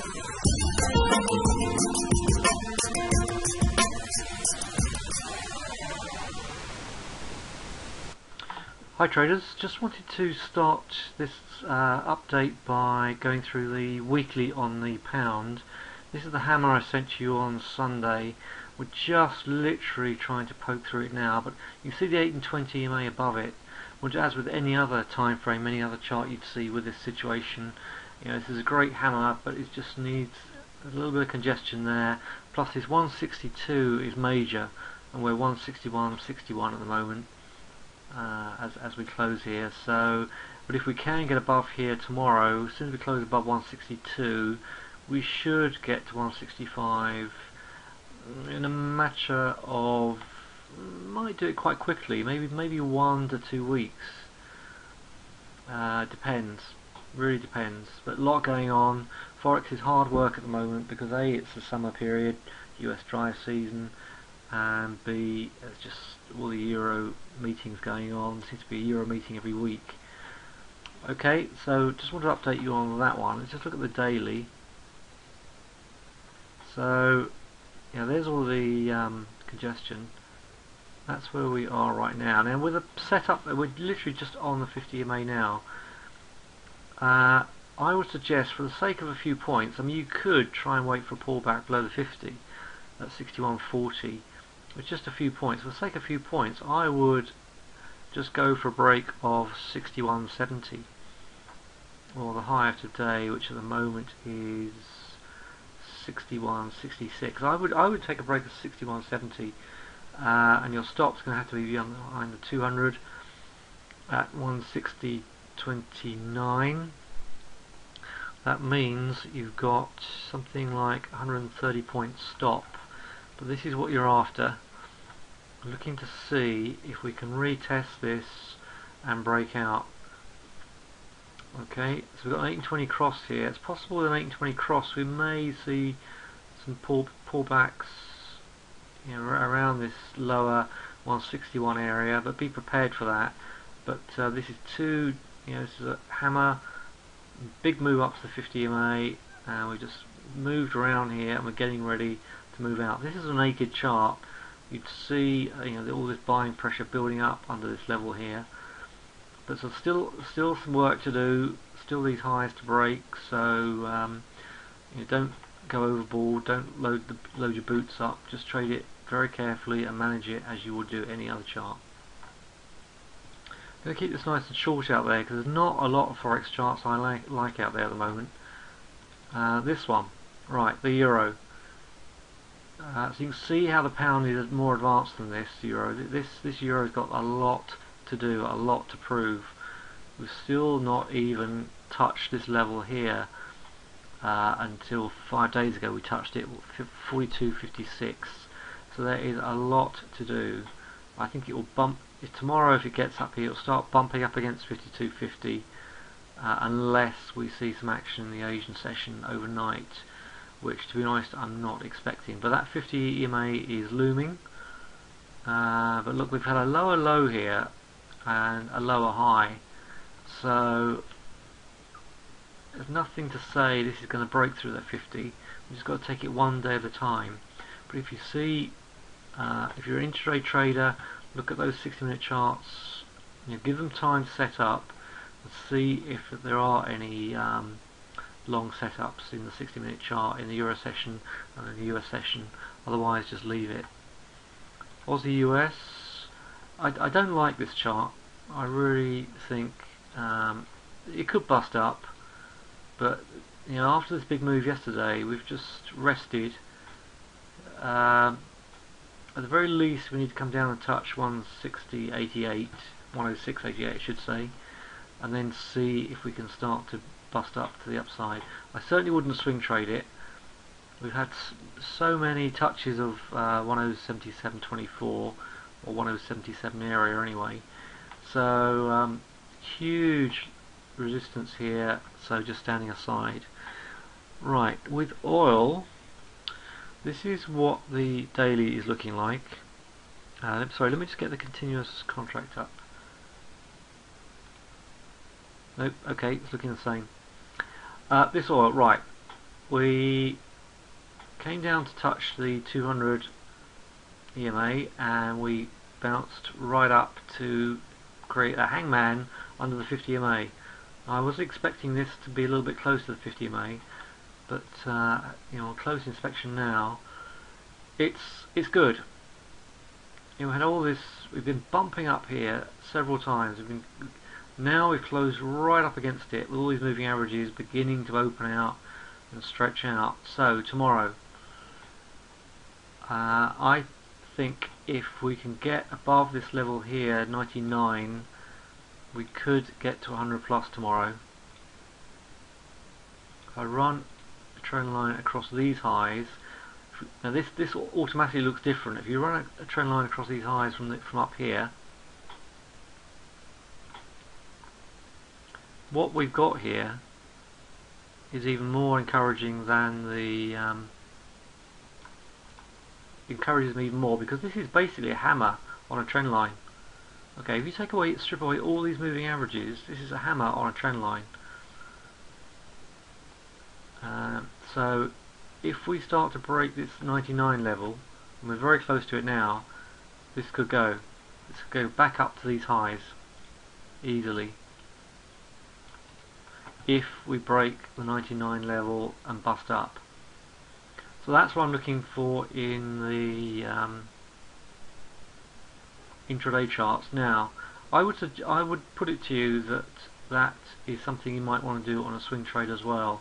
Hi traders, just wanted to start this update by going through the weekly on the pound. This is the hammer I sent you on Sunday. We're just literally trying to poke through it now, but you see the 8 and 20 EMA above it, which, as with any other time frame, any other chart you'd see with this situation, you know, this is a great hammer, but it just needs a little bit of congestion there. Plus this 162 is major, and we're 161.61 at the moment. As we close here, but if we can get above here tomorrow, as soon as we close above 162, we should get to 165 in a matter of, might do it quite quickly, maybe 1 to 2 weeks. Depends, really depends, but a lot going on. Forex is hard work at the moment because A, it's the summer period, US dry season, and B, it's just all the Euro meetings going on. There seems to be a Euro meeting every week. Okay, so just want to update you on that one. Let's just look at the daily. So, yeah, there's all the congestion. That's where we are right now. Now, with a setup, we're literally just on the 50 EMA now. I would suggest, for the sake of a few points, I mean, you could try and wait for a pullback below the 50 at 61.40. With just a few points. For the sake of a few points, I would just go for a break of 61.70, or the high of today, which at the moment is 61.66. I would take a break of 61.70, and your stop's going to have to be behind the 200 at 160.29. That means you've got something like 130 point stop. But this is what you're after. I'm looking to see if we can retest this and break out. Okay, so we've got an 8 and 20 cross here. It's possible with an 8 and 20 cross we may see some pullbacks, you know, around this lower 161 area, but be prepared for that. But this is this is a hammer, big move up to the 50 EMA, and we just moved around here and we're getting ready to move out. This is a naked chart. You'd see all this buying pressure building up under this level here, but so still some work to do, still these highs to break, so don't go overboard, don't load your boots up, just trade it very carefully and manage it as you would do any other chart. I'm going to keep this nice and short out there because there's not a lot of Forex charts I like out there at the moment. This one, right, the Euro. So you can see how the pound is more advanced than this Euro. This Euro's got a lot to do, a lot to prove. We've still not even touched this level here until 5 days ago. We touched it 42.56. So there is a lot to do. I think it will bump tomorrow. If it gets up here, it'll start bumping up against 52.50 unless we see some action in the Asian session overnight, which, to be honest, I'm not expecting. But that 50 EMA is looming. But look, we've had a lower low here and a lower high, so there's nothing to say this is going to break through that 50. We've just got to take it one day at a time. But if you see, if you're an intraday trader, look at those 60-minute charts. Give them time to set up and see if there are any long setups in the 60-minute chart in the Euro session and in the US session. Otherwise, just leave it. Aussie US, I don't like this chart. I really think it could bust up, but after this big move yesterday, we've just rested. At the very least, we need to come down and touch 160.88, 106.88 I should say, and then see if we can start to bust up to the upside. I certainly wouldn't swing trade it. We've had so many touches of 1077.24 or 1077 area anyway, so huge resistance here, so just standing aside. Right, with oil, this is what the daily is looking like. Sorry, let me just get the continuous contract up. Nope, okay, it's looking the same. This oil, right, we came down to touch the 200 EMA and we bounced right up to create a hangman under the 50 EMA. I was expecting this to be a little bit close to the 50 EMA, but on close inspection now, it's good. We had all this. We've been bumping up here several times. Now we've closed right up against it with all these moving averages beginning to open out and stretch out. So tomorrow, I think if we can get above this level here, 99, we could get to 100 plus tomorrow. If I run a trend line across these highs, now this automatically looks different. If you run a trend line across these highs from up here, what we've got here is even more encouraging than the encourages me even more, because this is basically a hammer on a trend line. Okay, if you strip away all these moving averages, this is a hammer on a trend line. So if we start to break this 99 level, and we're very close to it now, this could go back up to these highs easily if we break the 99 level and bust up. So that's what I'm looking for in the intraday charts. Now, I would put it to you that is something you might want to do on a swing trade as well.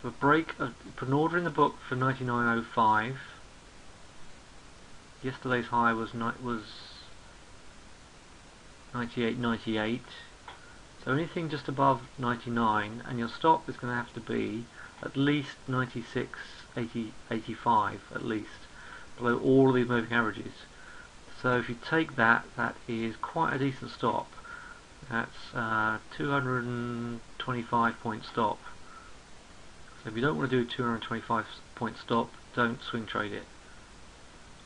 Put an order in the book for 99.05. Yesterday's high was 98.98. So anything just above 99, and your stop is going to have to be at least 96.85 at least, below all of these moving averages. So if you take that, that is quite a decent stop. That's 225 point stop. So if you don't want to do a 225 point stop, don't swing trade it.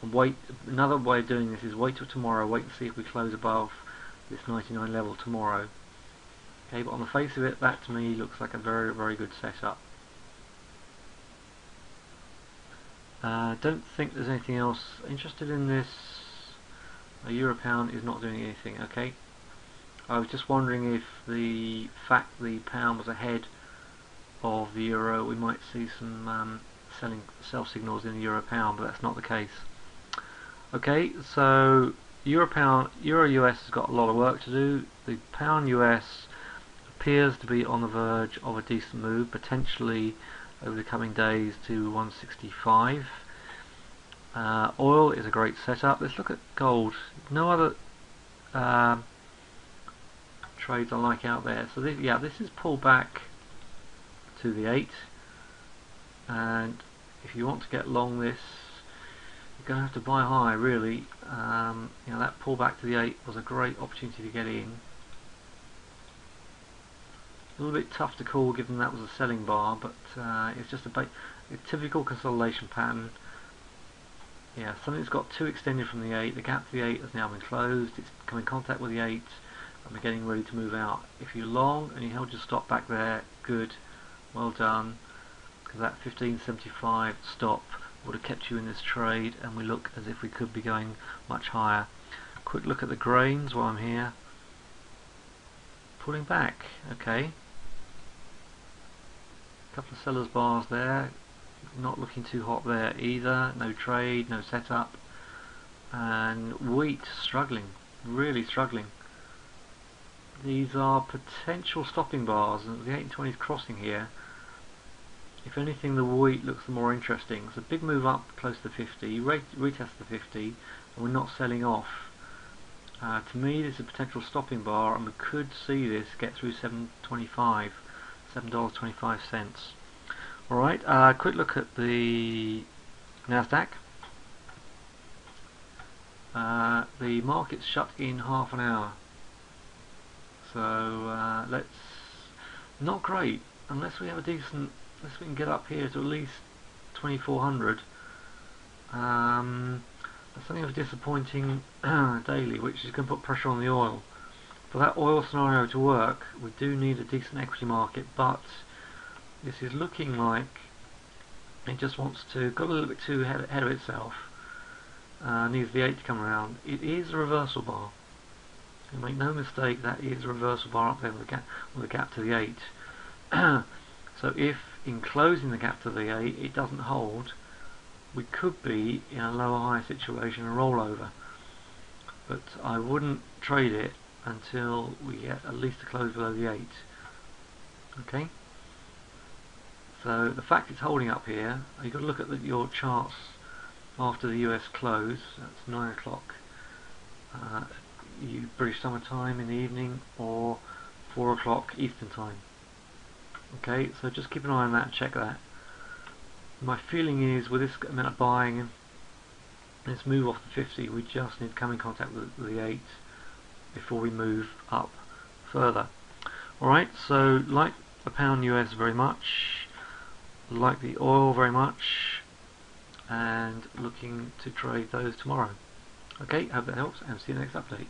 And wait. Another way of doing this is wait till tomorrow. Wait and see if we close above this 99 level tomorrow. Okay, but on the face of it, that to me looks like a very, very good setup. Don't think there's anything else interested in this. A euro pound is not doing anything. Okay, I was just wondering if the fact the pound was ahead of the euro, we might see some sell signals in the euro pound, but that's not the case. Okay, so euro US has got a lot of work to do. The pound US appears to be on the verge of a decent move, potentially over the coming days to 165. Oil is a great setup. Let's look at gold. No other trades I like out there. So this is pulled back to the 8, and if you want to get long this, you're going to have to buy high really. That pullback to the 8 was a great opportunity to get in. A little bit tough to call given that was a selling bar, but it's just a typical consolidation pattern. Yeah, something's got too extended from the 8. The gap to the 8 has now been closed. It's come in contact with the 8 and we're getting ready to move out. If you're long and you held your stop back there, good, well done, because that 1575 stop would have kept you in this trade, and we look as if we could be going much higher. Quick look at the grains while I'm here. Pulling back, okay. Couple of sellers bars there, not looking too hot there either. No trade, no setup. And wheat struggling, really struggling. These are potential stopping bars, and the 820 is crossing here. If anything, the wheat looks more interesting. It's a big move up close to 50, retest the 50, and we're not selling off. To me, this is a potential stopping bar, and we could see this get through $7.25. Alright, quick look at the Nasdaq. The market's shut in half an hour, so not great unless we have a decent, unless we can get up here to at least 2400. That's something of a disappointing daily, which is going to put pressure on the oil. For that oil scenario to work, we do need a decent equity market, but this is looking like It just wants to, got a little bit too ahead of itself. Needs the 8 to come around. It is a reversal bar. So make no mistake, that is a reversal bar up there with a gap to the 8. So if in closing the gap to the 8 it doesn't hold, we could be in a lower high situation, a rollover. But I wouldn't trade it until we get at least a close below the 8. Okay? So the fact it's holding up here, you've got to look at your charts after the US close. That's 9 o'clock British Summer Time in the evening, or 4 o'clock Eastern Time. Okay, so just keep an eye on that and check that. My feeling is with this amount of buying, let's move off the 50, we just need to come in contact with the 8 before we move up further. Alright, so like the pound US very much, like the oil very much, and looking to trade those tomorrow. Okay, hope that helps, and see you next update.